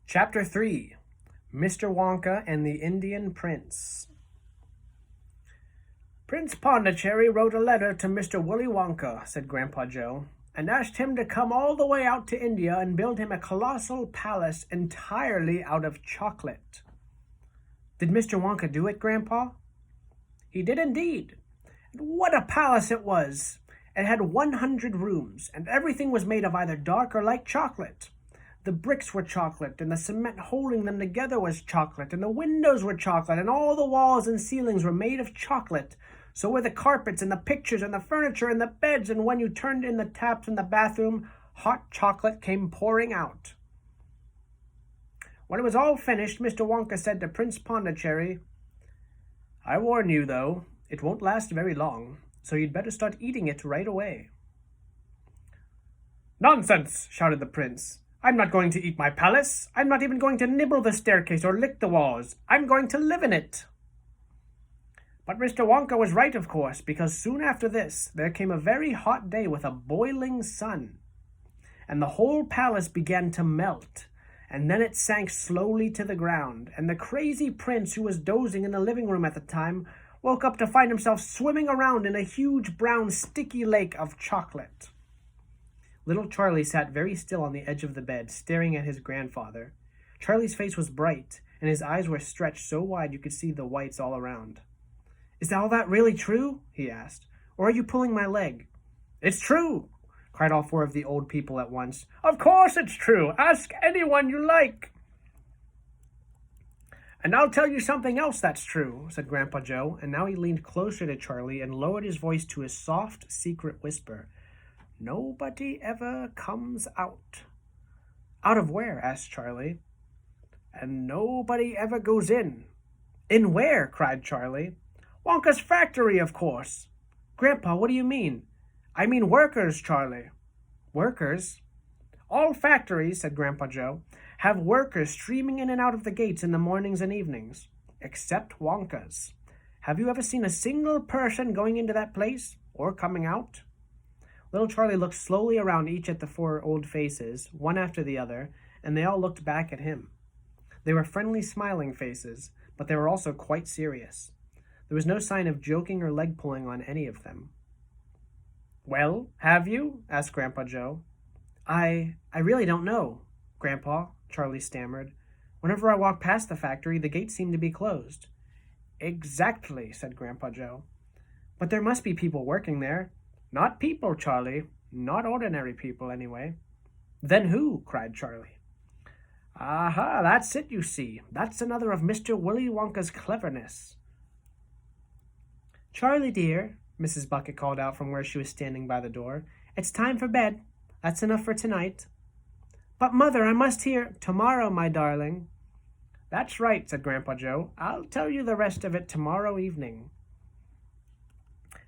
Chapter 3 Mr. Wonka and the Indian Prince. Prince Pondicherry wrote a letter to Mr. Willy Wonka, said Grandpa Joe, and asked him to come all the way out to India and build him a colossal palace entirely out of chocolate. Did Mr. Wonka do it, Grandpa? He did indeed. And what a palace it was! It had 100 rooms, and everything was made of either dark or light chocolate. The bricks were chocolate, and the cement holding them together was chocolate, and the windows were chocolate, and all the walls and ceilings were made of chocolate. So were the carpets, and the pictures, and the furniture, and the beds, and when you turned in the taps in the bathroom, hot chocolate came pouring out. When it was all finished, Mr. Wonka said to Prince Pondicherry, "I warn you, though, it won't last very long, so you'd better start eating it right away." "Nonsense!" shouted the prince. "I'm not going to eat my palace. I'm not even going to nibble the staircase or lick the walls. I'm going to live in it." But Mr. Wonka was right, of course, because soon after this there came a very hot day with a boiling sun, and the whole palace began to melt, and then it sank slowly to the ground, and the crazy prince, who was dozing in the living room at the time, woke up to find himself swimming around in a huge brown sticky lake of chocolate. Little Charlie sat very still on the edge of the bed, staring at his grandfather. Charlie's face was bright, and his eyes were stretched so wide you could see the whites all around. "Is all that really true?" he asked. "Or are you pulling my leg?" "It's true!" cried all four of the old people at once. "Of course it's true! Ask anyone you like!" "And I'll tell you something else that's true," said Grandpa Joe, and now he leaned closer to Charlie and lowered his voice to a soft, secret whisper. "Nobody ever comes out." "Out of where?" asked Charlie. "And nobody ever goes in." "In where?" cried Charlie. "Wonka's factory, of course." "Grandpa, what do you mean?" "I mean workers, Charlie." "Workers?" "All factories," said Grandpa Joe, "have workers streaming in and out of the gates in the mornings and evenings, except Wonka's. Have you ever seen a single person going into that place or coming out?" Little Charlie looked slowly around each at the four old faces, one after the other, and they all looked back at him. They were friendly, smiling faces, but they were also quite serious. There was no sign of joking or leg-pulling on any of them. "Well, have you?" asked Grandpa Joe. I really don't know, Grandpa," Charlie stammered. "Whenever I walk past the factory, the gates seem to be closed." "Exactly," said Grandpa Joe. "But there must be people working there." "Not people, Charlie. Not ordinary people, anyway." "Then who?" cried Charlie. "Aha, that's it, you see. That's another of Mr. Willy Wonka's cleverness." "Charlie, dear," Mrs. Bucket called out from where she was standing by the door, "it's time for bed. That's enough for tonight." "But, Mother, I must hear—" "Tomorrow, my darling." "That's right," said Grandpa Joe. "I'll tell you the rest of it tomorrow evening."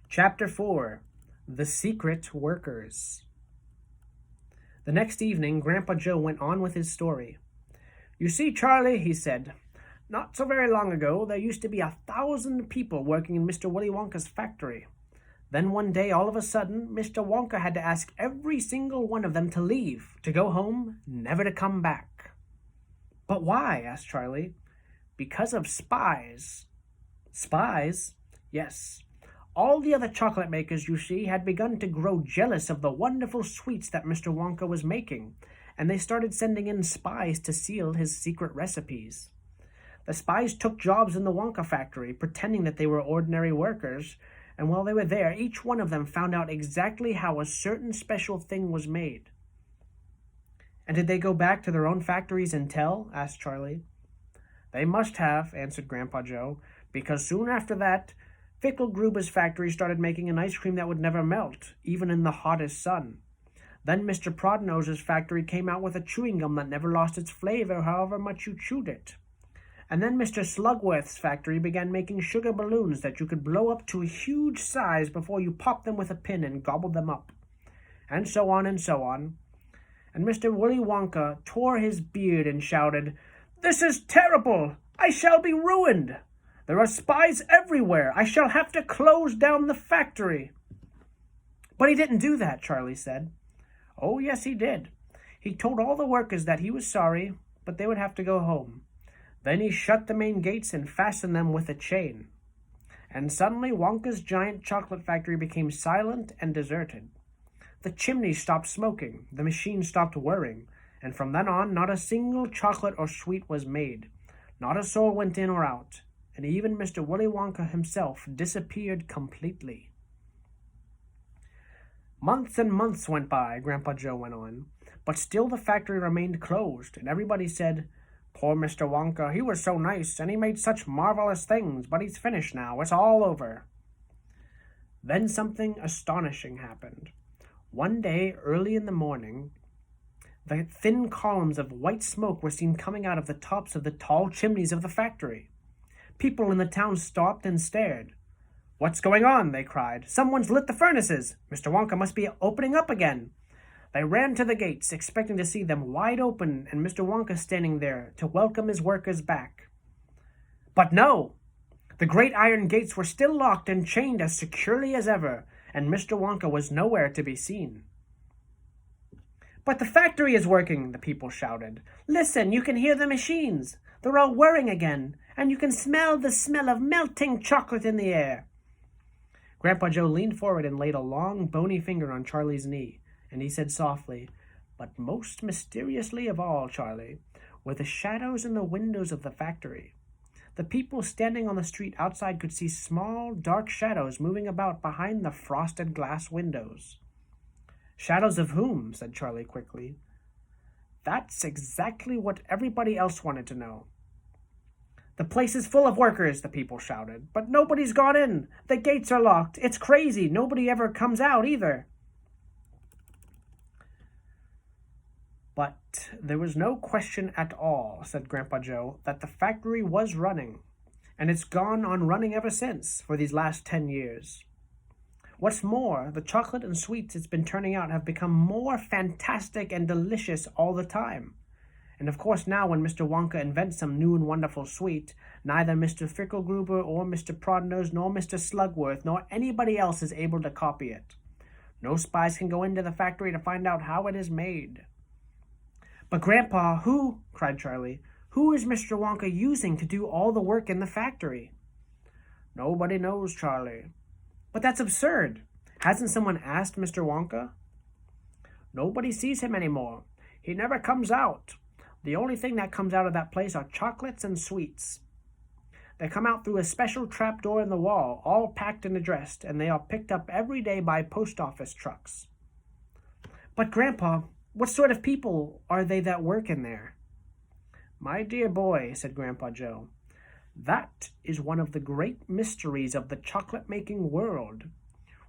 Chapter 4 The Secret Workers. The next evening, Grandpa Joe went on with his story. "You see, Charlie," he said, "not so very long ago, there used to be 1,000 people working in Mr. Willy Wonka's factory. Then one day, all of a sudden, Mr. Wonka had to ask every single one of them to leave, to go home, never to come back." "But why?" asked Charlie. "Because of spies." "Spies?" "Yes. All the other chocolate makers, you see, had begun to grow jealous of the wonderful sweets that Mr. Wonka was making, and they started sending in spies to steal his secret recipes. The spies took jobs in the Wonka factory, pretending that they were ordinary workers, and while they were there, each one of them found out exactly how a certain special thing was made." "And did they go back to their own factories and tell?" asked Charlie. "They must have," answered Grandpa Joe, "because soon after that, Fickelgruber's factory started making an ice cream that would never melt, even in the hottest sun. Then Mr. Prodnose's factory came out with a chewing gum that never lost its flavor however much you chewed it. And then Mr. Slugworth's factory began making sugar balloons that you could blow up to a huge size before you popped them with a pin and gobbled them up. And so on and so on. And Mr. Willy Wonka tore his beard and shouted, 'This is terrible! I shall be ruined! There are spies everywhere! I shall have to close down the factory!' "But he didn't do that," Charlie said. "Oh, yes, he did. He told all the workers that he was sorry, but they would have to go home. Then he shut the main gates and fastened them with a chain. And suddenly Wonka's giant chocolate factory became silent and deserted. The chimneys stopped smoking, the machine stopped whirring, and from then on not a single chocolate or sweet was made. Not a soul went in or out, and even Mr. Willy Wonka himself disappeared completely. Months and months went by, Grandpa Joe went on, but still the factory remained closed, and everybody said, "Poor Mr. Wonka, he was so nice, and he made such marvelous things, but he's finished now, it's all over." Then something astonishing happened. One day, early in the morning, the thin columns of white smoke were seen coming out of the tops of the tall chimneys of the factory. People in the town stopped and stared. "What's going on?" they cried. "Someone's lit the furnaces. Mr. Wonka must be opening up again." They ran to the gates, expecting to see them wide open and Mr. Wonka standing there to welcome his workers back. But no! The great iron gates were still locked and chained as securely as ever, and Mr. Wonka was nowhere to be seen. "But the factory is working," the people shouted. "Listen, you can hear the machines. They're all whirring again, and you can smell the smell of melting chocolate in the air." Grandpa Joe leaned forward and laid a long, bony finger on Charlie's knee, and he said softly, "But most mysteriously of all, Charlie, were the shadows in the windows of the factory. The people standing on the street outside could see small, dark shadows moving about behind the frosted glass windows." "Shadows of whom?" said Charlie quickly. "That's exactly what everybody else wanted to know." "The place is full of workers," the people shouted, "but nobody's gone in. The gates are locked. It's crazy. Nobody ever comes out either." "But there was no question at all," said Grandpa Joe, "that the factory was running, and it's gone on running ever since, for these last 10 years. What's more, the chocolate and sweets it's been turning out have become more fantastic and delicious all the time. And of course now when Mr. Wonka invents some new and wonderful sweet, neither Mr. Fickelgruber or Mr. Prodnose nor Mr. Slugworth nor anybody else is able to copy it. No spies can go into the factory to find out how it is made." "But Grandpa, who," cried Charlie, "who is Mr. Wonka using to do all the work in the factory?" "Nobody knows, Charlie." "But that's absurd. Hasn't someone asked Mr. Wonka?" "Nobody sees him anymore. He never comes out. The only thing that comes out of that place are chocolates and sweets. They come out through a special trapdoor in the wall, all packed and addressed, and they are picked up every day by post office trucks." "But Grandpa, what sort of people are they that work in there?" "My dear boy," said Grandpa Joe, "that is one of the great mysteries of the chocolate-making world.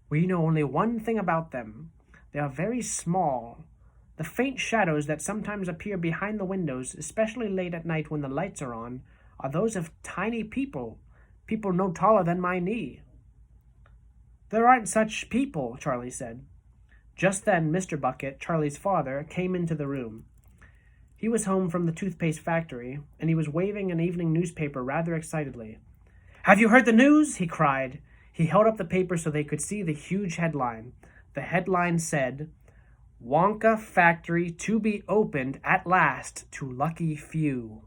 We know only one thing about them. They are very small. The faint shadows that sometimes appear behind the windows, especially late at night when the lights are on, are those of tiny people no taller than my knee." "There aren't such people," Charlie said. Just then Mr. Bucket, Charlie's father, came into the room. He was home from the toothpaste factory, and he was waving an evening newspaper rather excitedly. "Have you heard the news?" he cried. He held up the paper so they could see the huge headline. The headline said, "Wonka Factory to be opened at last to lucky few."